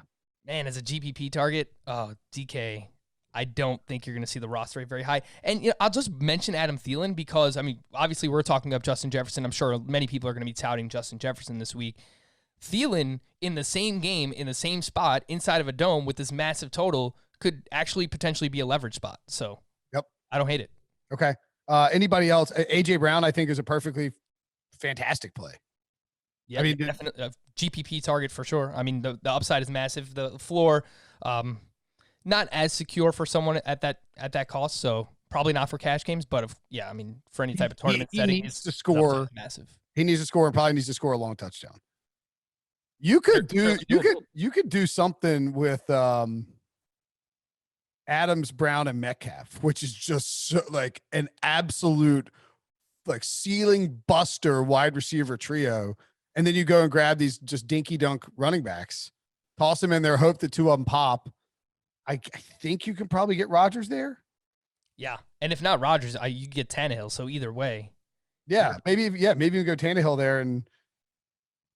Man, as a GPP target, DK, I don't think you're going to see the roster rate very high. And I'll just mention Adam Thielen because, I mean, obviously we're talking up Justin Jefferson. I'm sure many people are going to be touting Justin Jefferson this week. Thielen in the same game, in the same spot, inside of a dome with this massive total could actually potentially be a leverage spot. So, yep, I don't hate it. Okay. Anybody else? AJ Brown, I think, is a perfectly fantastic play. Yeah, I mean, definitely a GPP target for sure. I mean, the upside is massive. The floor, not as secure for someone at that cost. So probably not for cash games, but I mean, for any type of tournament setting, he needs to score massive. He needs to score and probably needs to score a long touchdown. You could do something with Adams, Brown, and Metcalf, which is just like an absolute like ceiling buster wide receiver trio, and then you go and grab these just dinky dunk running backs, toss them in there, hope that two of them pop. I think you can probably get Rodgers there. Yeah, and if not Rodgers, you get Tannehill. So either way, yeah, maybe you can go Tannehill there, and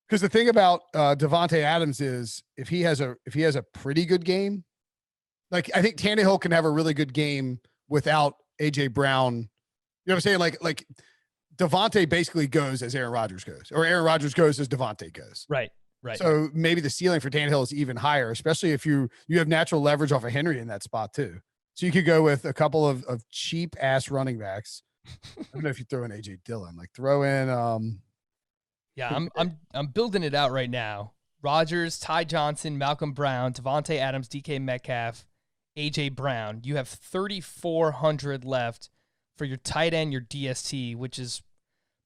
because the thing about Devontae Adams is if he has a pretty good game, like I think Tannehill can have a really good game without AJ Brown. You know what I'm saying? Like Devontae basically goes as Aaron Rodgers goes, or Aaron Rodgers goes as Devontae goes. Right. Right. So maybe the ceiling for Tannehill is even higher, especially if you have natural leverage off of Henry in that spot too. So you could go with a couple of cheap ass running backs. I don't know if you throw in AJ Dillon, like throw in. Yeah, I'm building it out right now. Rodgers, Ty Johnson, Malcolm Brown, Devontae Adams, DK Metcalf, AJ Brown. You have 3,400 left for your tight end, your DST, which is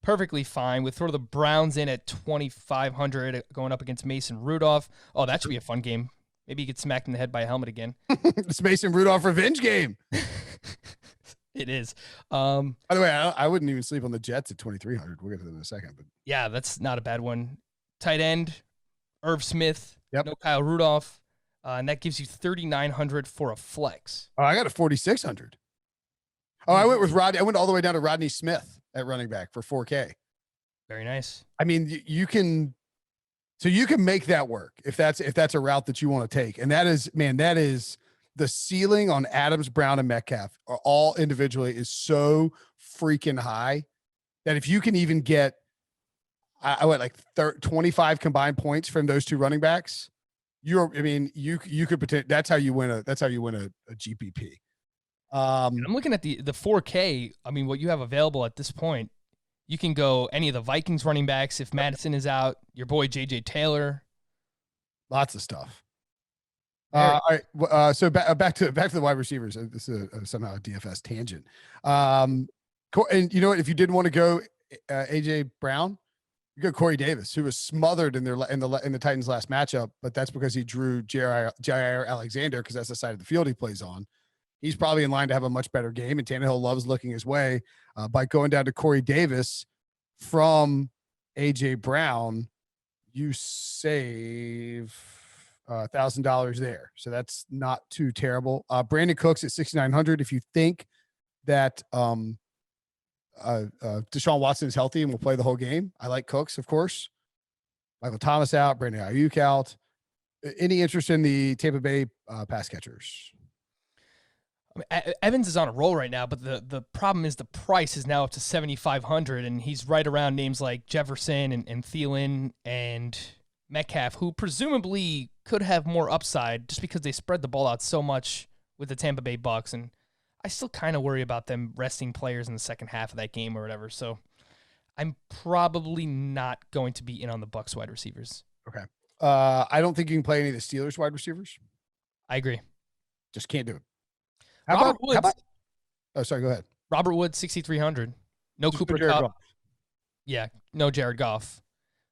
perfectly fine with sort of the Browns in at 2,500 going up against Mason Rudolph. Oh, that should be a fun game. Maybe you get smacked in the head by a helmet again. It's Mason Rudolph revenge game. It is. By the way, I wouldn't even sleep on the Jets at 2,300. We'll get to them in a second. But yeah, that's not a bad one. Tight end, Irv Smith. Yep. No Kyle Rudolph. And that gives you 3,900 for a flex. Oh, I got a 4,600. Oh, I went with Rodney. I went all the way down to Rodney Smith at running back for 4K. Very nice. I mean, you can make that work if that's a route that you want to take. And that is the ceiling on Adams, Brown, and Metcalf are all individually is so freaking high that if you can even get, I went like 25 combined points from those two running backs, you could potentially, that's how you win a GPP. I'm looking at the 4K. I mean, what you have available at this point, you can go any of the Vikings running backs if Madison is out. Your boy JJ Taylor. Lots of stuff. All right. So back to the wide receivers. This is somehow a DFS tangent. And you know what? If you didn't want to go AJ Brown, you go Corey Davis, who was smothered in the Titans' last matchup, but that's because he drew Jair Alexander because that's the side of the field he plays on. He's probably in line to have a much better game, and Tannehill loves looking his way. By going down to Corey Davis from AJ Brown, you save $1,000 there. So that's not too terrible. Brandon Cooks at 6,900. If you think that Deshaun Watson is healthy and will play the whole game, I like Cooks, of course. Michael Thomas out, Brandon Ayuk out. Any interest in the Tampa Bay pass catchers? I mean, Evans is on a roll right now, but the problem is the price is now up to 7,500, and he's right around names like Jefferson and Thielen and Metcalf, who presumably could have more upside just because they spread the ball out so much with the Tampa Bay Bucks. And I still kind of worry about them resting players in the second half of that game or whatever. So I'm probably not going to be in on the Bucks wide receivers. Okay. I don't think you can play any of the Steelers wide receivers. I agree. Just can't do it. Robert Woods. Oh, sorry. Go ahead. Robert Woods, 6,300. No Just Cooper Jared Kupp. Goff. Yeah, no Jared Goff.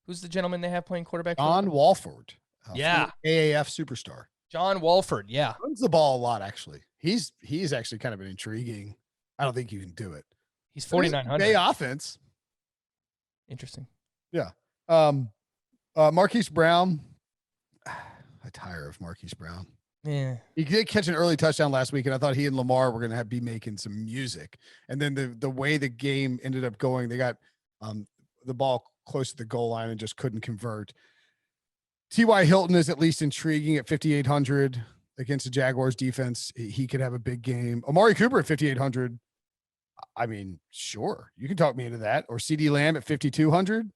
Who's the gentleman they have playing quarterback? John Walford. Yeah. AAF superstar. John Walford. Yeah. Runs the ball a lot, actually. He's actually kind of an intriguing. I don't think you can do it. He's 4,900. Bay offense. Interesting. Yeah. Marquise Brown. I tire of Marquise Brown. Yeah. He did catch an early touchdown last week, and I thought he and Lamar were going to be making some music. And then the way the game ended up going, they got the ball close to the goal line and just couldn't convert. T.Y. Hilton is at least intriguing at 5,800 against the Jaguars defense. He could have a big game. Amari Cooper at 5,800. I mean, sure, you can talk me into that. Or CD Lamb at 5,200,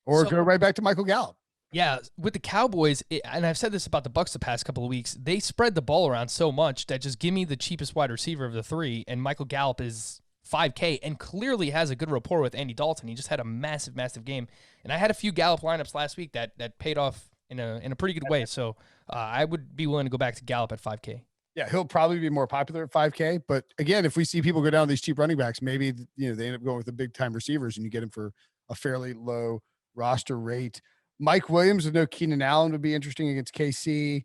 or go right back to Michael Gallup. Yeah, with the Cowboys, and I've said this about the Bucs the past couple of weeks, they spread the ball around so much that just give me the cheapest wide receiver of the three, and Michael Gallup is $5K and clearly has a good rapport with Andy Dalton. He just had a massive, massive game, and I had a few Gallup lineups last week that paid off in a pretty good way. So I would be willing to go back to Gallup at $5K. Yeah, he'll probably be more popular at $5K. But again, if we see people go down these cheap running backs, maybe they end up going with the big time receivers, and you get them for a fairly low roster rate. Mike Williams with no Keenan Allen would be interesting against KC.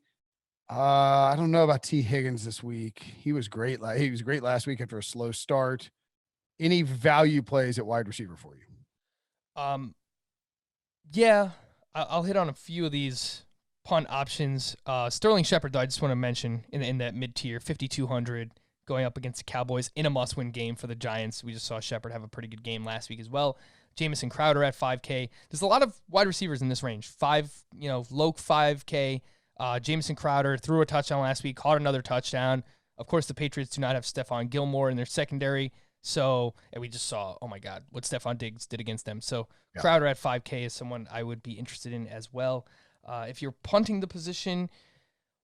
I don't know about T. Higgins this week. He was great. He was great last week after a slow start. any value plays at wide receiver for you? Yeah, I'll hit on a few of these punt options. Sterling Shepard, though, I just want to mention in that mid tier, 5,200 going up against the Cowboys in a must-win game for the Giants. We just saw Shepard have a pretty good game last week as well. Jamison Crowder at 5K. There's a lot of wide receivers in this range. Low 5K. Jamison Crowder threw a touchdown last week, caught another touchdown. Of course, the Patriots do not have Stephon Gilmore in their secondary. So, and we just saw, oh my God, what Stephon Diggs did against them. So, yeah. Crowder at 5K is someone I would be interested in as well. If you're punting the position,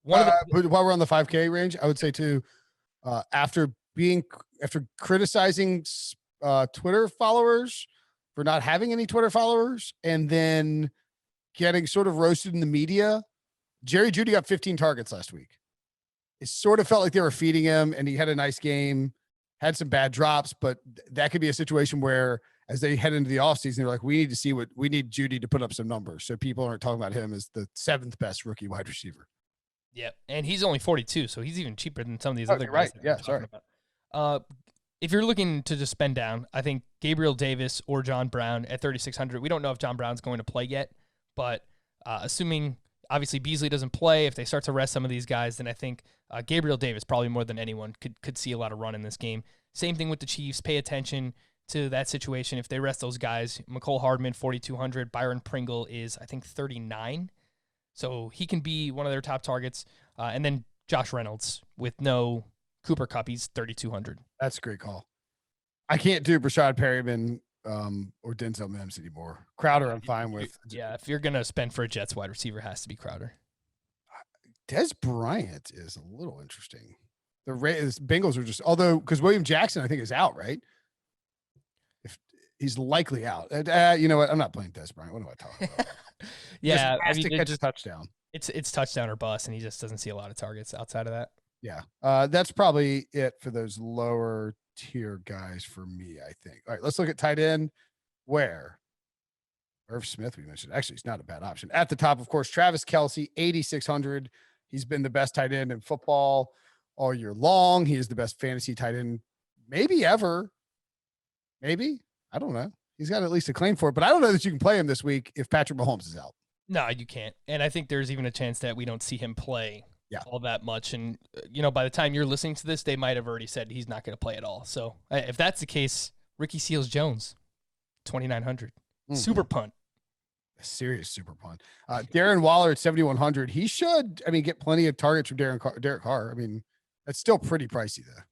while we're on the 5K range, I would say too, after criticizing Twitter followers for not having any Twitter followers and then getting sort of roasted in the media, Jerry Jeudy got 15 targets last week. It sort of felt like they were feeding him, and he had a nice game, had some bad drops, but that could be a situation where as they head into the offseason, they're like, we need Jeudy to put up some numbers. So people aren't talking about him as the 7th best rookie wide receiver. Yeah. And he's only 42. So he's even cheaper than some of these other guys. Right. Yeah. Sorry. If you're looking to just spend down, I think Gabriel Davis or John Brown at 3,600. We don't know if John Brown's going to play yet, but assuming obviously Beasley doesn't play, if they start to rest some of these guys, then I think Gabriel Davis probably more than anyone could see a lot of run in this game. Same thing with the Chiefs. Pay attention to that situation. If they rest those guys, McCole Hardman, 4,200. Byron Pringle is, I think, 39. So he can be one of their top targets. And then Josh Reynolds with no Cooper Kupp, he's 3,200. That's a great call. I can't do Brashad Perryman or Denzel Mims anymore. Crowder, I'm fine with. Yeah, if you're going to spend for a Jets wide receiver, has to be Crowder. Des Bryant is a little interesting. The Bengals are just, although, because William Jackson, I think, is out, right? If he's likely out. You know what? I'm not playing Des Bryant. What am I talking about? Yeah. Catch a touchdown. It's touchdown or bust, and he just doesn't see a lot of targets outside of that. Yeah. That's probably it for those lower tier guys for me, I think. All right, let's look at tight end. Where? Irv Smith, we mentioned. Actually, it's not a bad option. At the top, of course, Travis Kelce, 8,600. He's been the best tight end in football all year long. He is the best fantasy tight end maybe ever. Maybe. I don't know. He's got at least a claim for it, but I don't know that you can play him this week if Patrick Mahomes is out. No, you can't. And I think there's even a chance that we don't see him play all that much. And, by the time you're listening to this, they might have already said he's not going to play at all. So if that's the case, Ricky Seals-Jones, 2,900. Super punt. A serious super punt. Darren Waller at 7,100. He should, get plenty of targets from Derek Carr. That's still pretty pricey though.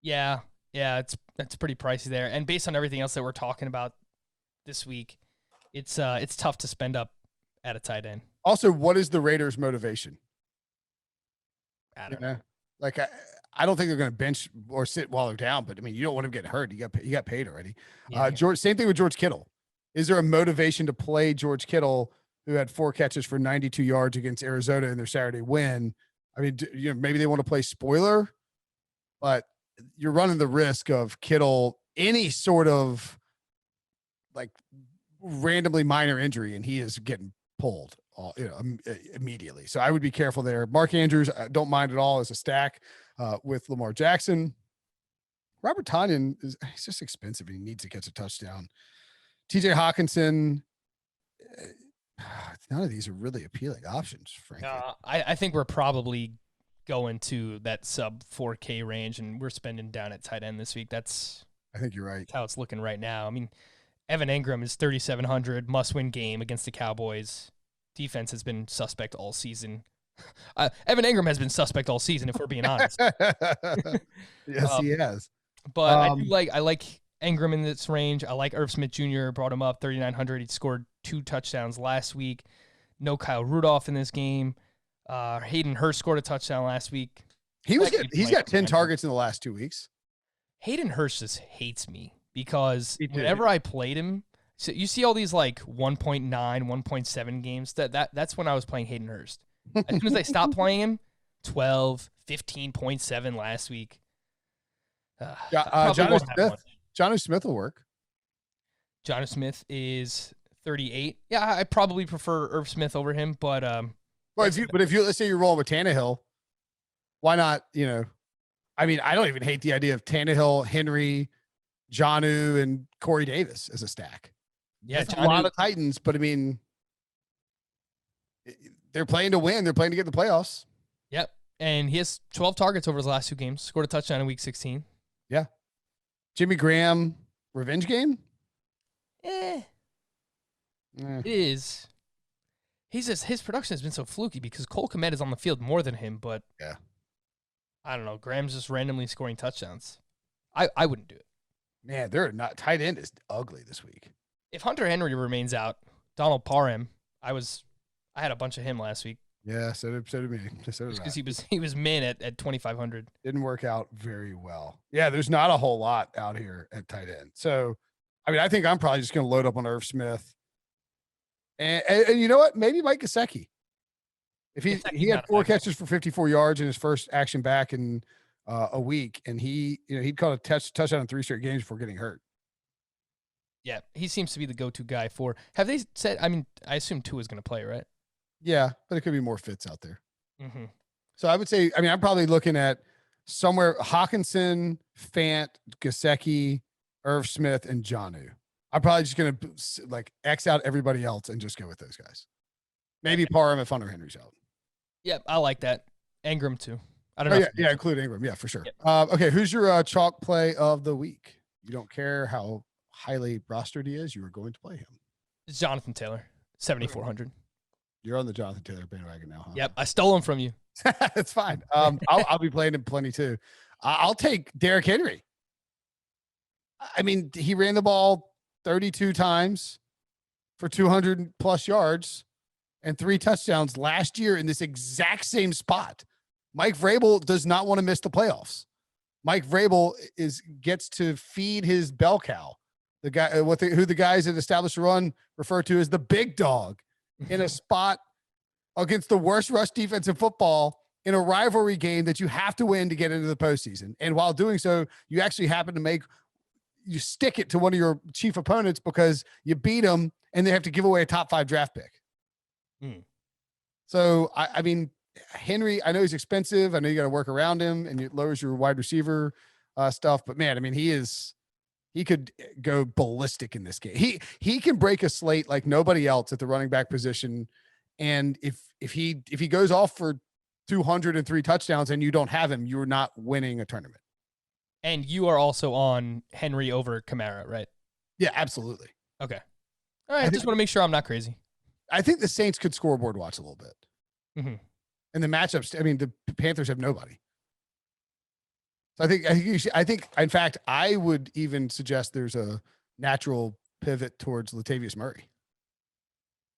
Yeah, that's pretty pricey there. And based on everything else that we're talking about this week, it's tough to spend up at a tight end. Also, what is the Raiders' motivation? I don't know. Like I don't think they're going to bench or sit Waller down, but you don't want him getting hurt. You got paid already. Yeah. Same thing with George Kittle. Is there a motivation to play George Kittle, who had 4 catches for 92 yards against Arizona in their Saturday win? Maybe they want to play spoiler, but you're running the risk of Kittle any sort of like randomly minor injury, and he is getting pulled immediately. So I would be careful there. Mark Andrews, I don't mind at all as a stack with Lamar Jackson. Robert Tonyan he's just expensive and he needs to catch a touchdown. TJ Hawkinson, none of these are really appealing options, frankly. I think we're probably going to that sub 4K range, and we're spending down at tight end this week. I think you're right. That's how it's looking right now. Evan Engram is 3,700, must-win game against the Cowboys. Defense has been suspect all season. Evan Engram has been suspect all season, if we're being honest. Yes, he has. But I like Engram in this range. I like Irv Smith Jr. Brought him up 3,900. He scored 2 touchdowns last week. No Kyle Rudolph in this game. Hayden Hurst scored a touchdown last week. He's got 10 targets in the last 2 weeks. Hayden Hurst just hates me because whenever I played him, so you see all these like 1.9, 1.7 games. That's when I was playing Hayden Hurst. As soon as I stopped playing him, 12, 15.7 last week. Jonnu Smith will work. Jonnu Smith is 38. Yeah, I probably prefer Irv Smith over him, but if you let's say you're rolling with Tannehill, why not? I don't even hate the idea of Tannehill, Henry, Jonnu and Corey Davis as a stack. Yeah, That's a lot of Titans, but I mean, they're playing to win. They're playing to get in the playoffs. Yep. And he has 12 targets over his last 2 games. Scored a touchdown in week 16. Yeah. Jimmy Graham, revenge game? It is. His production has been so fluky because Cole Kmet is on the field more than him, but yeah, I don't know. Graham's just randomly scoring touchdowns. I wouldn't do it. Man, they're not tight end is ugly this week. If Hunter Henry remains out, Donald Parham, I had a bunch of him last week. Yeah, so did me. Because he was min at 2,500. Didn't work out very well. Yeah, there's not a whole lot out here at tight end. So, I mean, I think I'm probably just going to load up on Irv Smith. And you know what? Maybe Mike Gesicki. If he had 4 catches for 54 yards in his first action back in a week, and he'd caught a touchdown in 3 straight games before getting hurt. Yeah, he seems to be the go-to guy for. Have they said? I mean, I assume Tua is going to play, right? Yeah, but it could be more fits out there. Mm-hmm. So I would say, I mean, I'm probably looking at somewhere Hawkinson, Fant, Gesicki, Irv Smith, and Jonnu. I'm probably just going to like X out everybody else and just go with those guys. Maybe Parham if Hunter Henry's out. Yep, I like that. Ingram too. I don't know. Yeah, include Ingram. Yeah, for sure. Yep. Okay, who's your chalk play of the week? You don't care how highly rostered he is. You are going to play him. It's Jonathan Taylor, 7,400. You're on the Jonathan Taylor bandwagon now, huh? Yep, I stole him from you. That's fine. I'll be playing him plenty too. I'll take Derrick Henry. I mean, he ran the ball 32 times for 200 plus yards and 3 touchdowns last year in this exact same spot. Mike Vrabel does not want to miss the playoffs. Mike Vrabel gets to feed his bell cow, the guy who the guys that established the run refer to as the big dog, in a spot against the worst rush defense in football in a rivalry game that you have to win to get into the postseason. And while doing so, you actually happen to you stick it to one of your chief opponents because you beat them and they have to give away a top 5 draft pick. So, I mean, Henry, I know he's expensive. I know you got to work around him and it lowers your wide receiver stuff, but man, I mean, he could go ballistic in this game. He can break a slate like nobody else at the running back position. And if he goes off for 203 touchdowns and you don't have him, you're not winning a tournament. And you are also on Henry over Kamara, right? Yeah, absolutely. Okay. All right. I just want to make sure I'm not crazy. I think the Saints could scoreboard watch a little bit. Mm-hmm. And the matchups, I mean, the Panthers have nobody. So I think, in fact, I would even suggest there's a natural pivot towards Latavius Murray.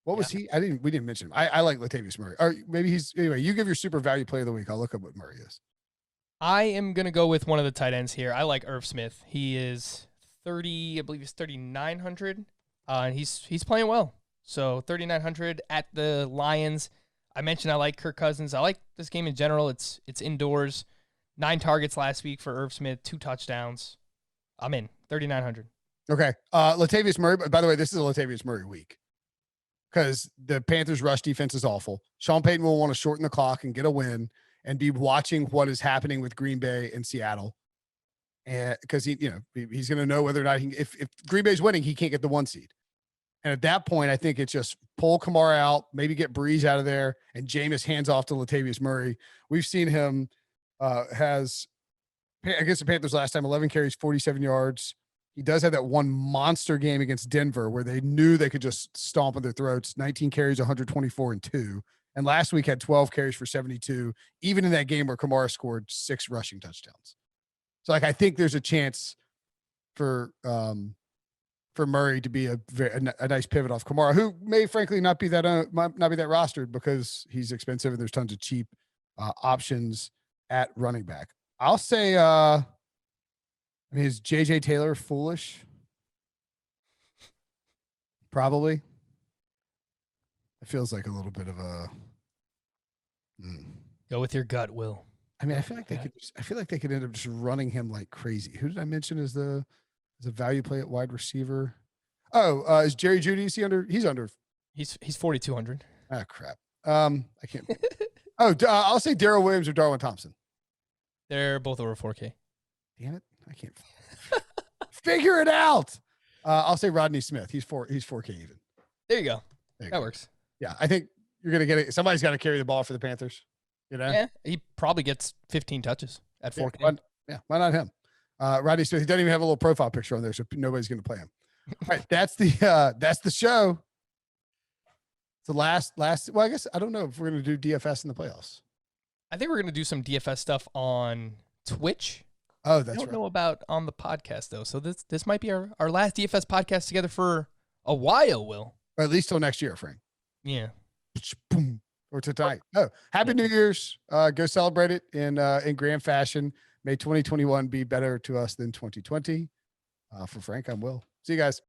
What was he? We didn't mention him. I like Latavius Murray. Or maybe anyway, you give your super value play of the week. I'll look up what Murray is. I am going to go with one of the tight ends here. I like Irv Smith. He is 30, I believe he's 3,900. And he's playing well. So 3,900 at the Lions. I mentioned I like Kirk Cousins. I like this game in general. It's indoors. 9 targets last week for Irv Smith, 2 touchdowns. I'm in 3,900. Okay. Latavius Murray. By the way, this is a Latavius Murray week because the Panthers rush defense is awful. Sean Payton will want to shorten the clock and get a win and be watching what is happening with Green Bay and Seattle. And because he's going to know whether or not if Green Bay's winning, he can't get the 1 seed. And at that point, I think it's just pull Kamara out, maybe get Breeze out of there, and Jameis hands off to Latavius Murray. We've seen him has against the Panthers last time, 11 carries, 47 yards. He does have that one monster game against Denver where they knew they could just stomp on their throats. 19 carries, 124 and 2. And last week had 12 carries for 72, even in that game where Kamara scored 6 rushing touchdowns. So I think there's a chance for Murray to be a nice pivot off Kamara, who may frankly not be that rostered because he's expensive and there's tons of cheap options at running back. I'll say, is JJ Taylor foolish? Probably. It feels like a little bit of a. Go with your gut, Will. I mean, I feel like they could end up just running him like crazy. Who did I mention as a value play at wide receiver? Oh, is Jerry Jeudy? Is he under? He's under. He's 4,200. Ah, crap. I can't. I'll say Darrell Williams or Darwin Thompson. They're both over 4K. Damn it! I can't. Figure it out. I'll say Rodney Smith. He's 4K even. There you go. There you That go. works. Yeah, I think you're gonna get it. Somebody's got to carry the ball for the Panthers. You know. Yeah, he probably gets 15 touches at 4K. Why not him? Rodney Smith. He doesn't even have a little profile picture on there, so nobody's gonna play him. All right, that's the show. The last. Well, I guess I don't know if we're gonna do DFS in the playoffs. I think we're gonna do some DFS stuff on Twitch. Oh, that's I don't right. know about on the podcast though, so this might be our last DFS podcast together for a while. Will, Or at least till next year, Frank. yeah. Boom. Or tonight. Oh, happy New Year's. Go celebrate it in grand fashion. May 2021 be better to us than 2020. For Frank, I'm Will. See you guys.